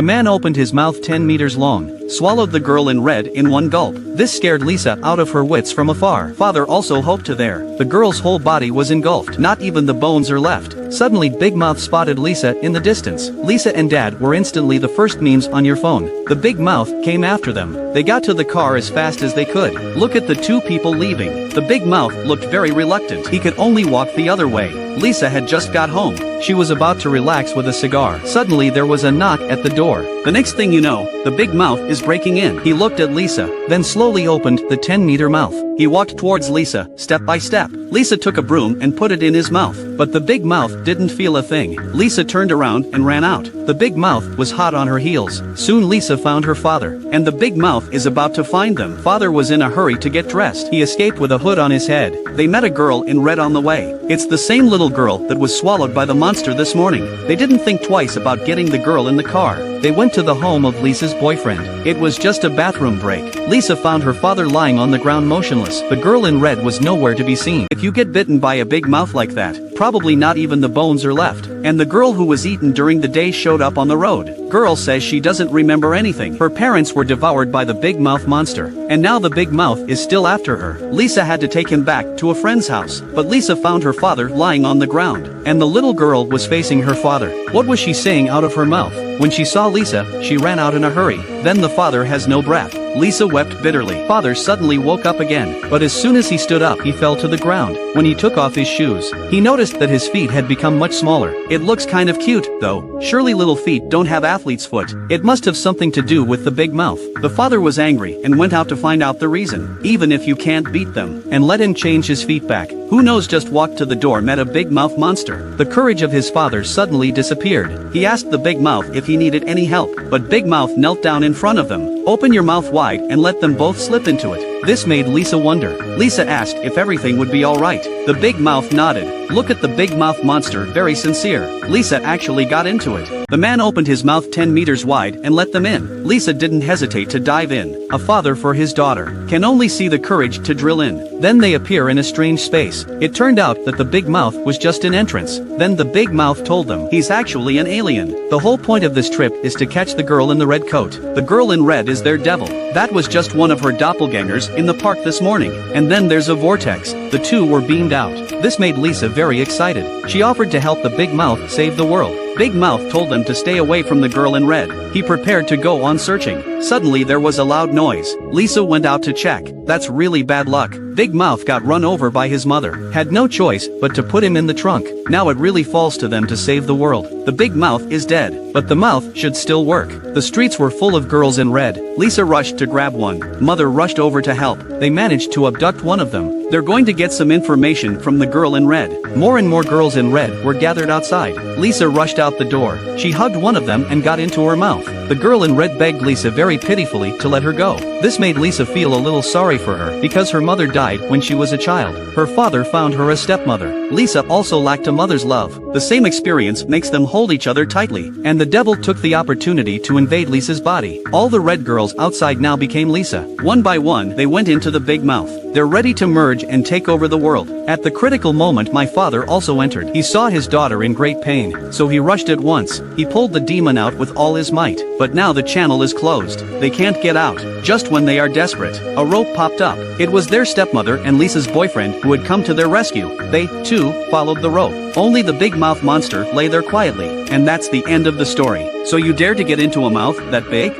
The man opened his mouth 10 meters long, swallowed the girl in red in one gulp. This scared Lisa out of her wits from afar. Father also hoped to there. The girl's whole body was engulfed. Not even the bones are left. Suddenly Big Mouth spotted Lisa in the distance. Lisa and Dad were instantly the first memes on your phone. The Big Mouth came after them. They got to the car as fast as they could. Look at the two people leaving. The Big Mouth looked very reluctant. He could only walk the other way. Lisa had just got home. She was about to relax with a cigar. Suddenly there was a knock at the door. The next thing you know, the Big Mouth is breaking in. He looked at Lisa, then slowly opened the 10-meter mouth. He walked towards Lisa, step by step. Lisa took a broom and put it in his mouth, but the Big Mouth didn't feel a thing. Lisa turned around and ran out. The Big Mouth was hot on her heels. Soon Lisa found her father, and the Big Mouth is about to find them. Father was in a hurry to get dressed. He escaped with a hood on his head. They met a girl in red on the way. It's the same little girl that was swallowed by the monster this morning. They didn't think twice about getting the girl in the car. They went to the home of Lisa's boyfriend. It was just a bathroom break. Lisa found her father lying on the ground motionless. The girl in red was nowhere to be seen. If you get bitten by a big mouth like that, probably not even the bones are left. And the girl who was eaten during the day showed up on the road. Girl says she doesn't remember anything. Her parents were devoured by the Big Mouth monster, and now the Big Mouth is still after her. Lisa had to take him back to a friend's house, but Lisa found her father lying on the ground, and the little girl was facing her father. What was she saying out of her mouth? When she saw Lisa, she ran out in a hurry. Then the father has no breath. Lisa wept bitterly. Father suddenly woke up again, but as soon as he stood up he fell to the ground. When he took off his shoes, he noticed that his feet had become much smaller. It looks kind of cute, though. Surely little feet don't have athlete's foot. It must have something to do with the Big Mouth. The father was angry and went out to find out the reason. Even if you can't beat them, and let him change his feet back. Who knows, just walked to the door, met a Big Mouth monster. The courage of his father suddenly disappeared. He asked the Big Mouth if he needed any help, but Big Mouth knelt down in front of them. Open your mouth wide and let them both slip into it. This made Lisa wonder. Lisa asked if everything would be alright. The Big Mouth nodded. Look at the Big Mouth monster, very sincere. Lisa actually got into it. The man opened his mouth 10 meters wide and let them in. Lisa didn't hesitate to dive in. A father for his daughter can only see the courage to drill in. Then they appear in a strange space. It turned out that the Big Mouth was just an entrance. Then the Big Mouth told them he's actually an alien. The whole point of this trip is to catch the girl in the red coat. The girl in red is their devil. That was just one of her doppelgangers in the park this morning. And then there's a vortex. The two were beamed out. This made Lisa very excited. She offered to help the Big Mouth save the world. Big Mouth told them to stay away from the girl in red. He prepared to go on searching. Suddenly there was a loud noise. Lisa went out to check. That's really bad luck. Big Mouth got run over by his mother. Had no choice but to put him in the trunk. Now it really falls to them to save the world. The Big Mouth is dead, but the mouth should still work. The streets were full of girls in red. Lisa rushed to grab one. Mother rushed over to help. They managed to abduct one of them. They're going to get some information from the girl in red. More and more girls in red were gathered outside. Lisa rushed out the door. She hugged one of them and got into her mouth. The girl in red begged Lisa very pitifully to let her go. This made Lisa feel a little sorry for her because her mother died when she was a child. Her father found her a stepmother. Lisa also lacked a mother's love. The same experience makes them hold each other tightly, and the devil took the opportunity to invade Lisa's body. All the red girls outside now became Lisa. One by one they went into the Big Mouth. They're ready to merge and take over the world. At the critical moment my father also entered. He saw his daughter in great pain, so he rushed at once. He pulled the demon out with all his might. But now the channel is closed. They can't get out. Just when they are desperate, a rope popped up. It was their stepmother and Lisa's boyfriend who had come to their rescue. They, too, followed the rope. Only the Big Mouth monster lay there quietly. And that's the end of the story. So you dare to get into a mouth that big?